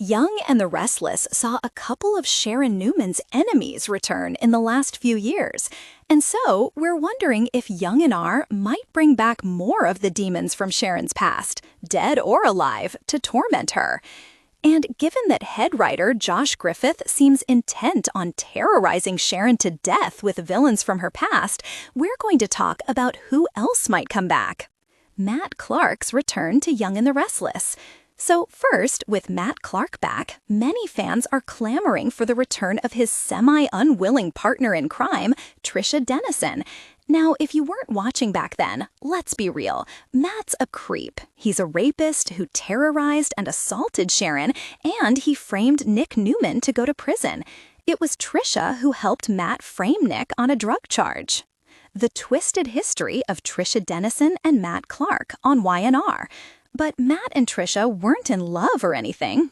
Young and the Restless saw a couple of Sharon Newman's enemies return in the last few years. And so, we're wondering if Young and R might bring back more of the demons from Sharon's past, dead or alive, to torment her. And given that head writer Josh Griffith seems intent on terrorizing Sharon to death with villains from her past, we're going to talk about who else might come back. Matt Clark's return to Young and the Restless. So first, with Matt Clark back, many fans are clamoring for the return of his semi-unwilling partner in crime, Trisha Dennison. Now, if you weren't watching back then, let's be real. Matt's a creep. He's a rapist who terrorized and assaulted Sharon, and he framed Nick Newman to go to prison. It was Trisha who helped Matt frame Nick on a drug charge. The twisted history of Trisha Dennison and Matt Clark on Y&R. But Matt and Trisha weren't in love or anything.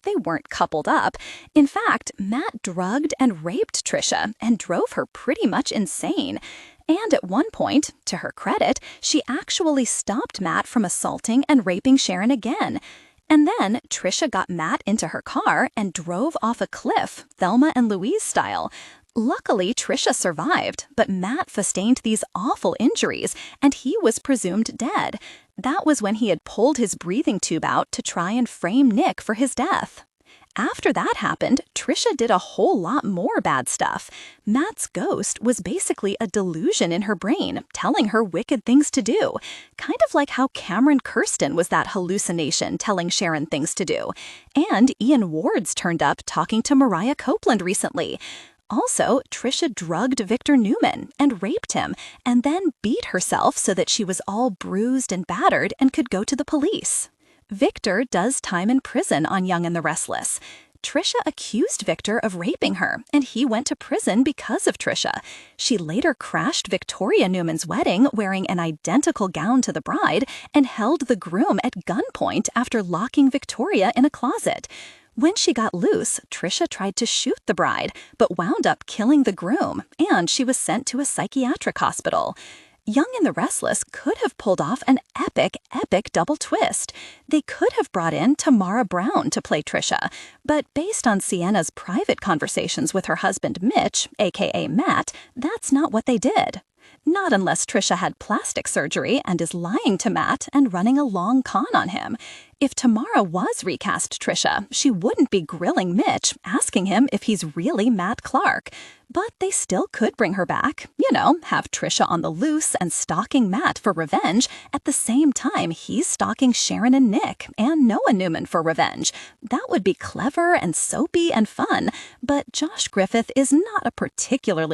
They weren't coupled up. In fact, Matt drugged and raped Trisha and drove her pretty much insane. And at one point, to her credit, she actually stopped Matt from assaulting and raping Sharon again. And then Trisha got Matt into her car and drove off a cliff, Thelma and Louise style. Luckily, Trisha survived, but Matt sustained these awful injuries, and he was presumed dead. That was when he had pulled his breathing tube out to try and frame Nick for his death. After that happened, Trisha did a whole lot more bad stuff. Matt's ghost was basically a delusion in her brain, telling her wicked things to do. Kind of like how Cameron Kirsten was that hallucination telling Sharon things to do. And Ian Ward's turned up talking to Mariah Copeland recently. Also, Trisha drugged Victor Newman and raped him, and then beat herself so that she was all bruised and battered and could go to the police. Victor does time in prison on Young and the Restless. Trisha accused Victor of raping her, and he went to prison because of Trisha. She later crashed Victoria Newman's wedding wearing an identical gown to the bride and held the groom at gunpoint after locking Victoria in a closet. When she got loose, Trisha tried to shoot the bride, but wound up killing the groom, and she was sent to a psychiatric hospital. Young and the Restless could have pulled off an epic double twist. They could have brought in Tamara Brown to play Trisha, but based on Sienna's private conversations with her husband Mitch, aka Matt, that's not what they did. Not unless Trisha had plastic surgery and is lying to Matt and running a long con on him. If Tamara was recast Trisha, she wouldn't be grilling Mitch, asking him if he's really Matt Clark. But they still could bring her back, have Trisha on the loose and stalking Matt for revenge at the same time he's stalking Sharon and Nick and Noah Newman for revenge. That would be clever and soapy and fun, but Josh Griffith is not a particularly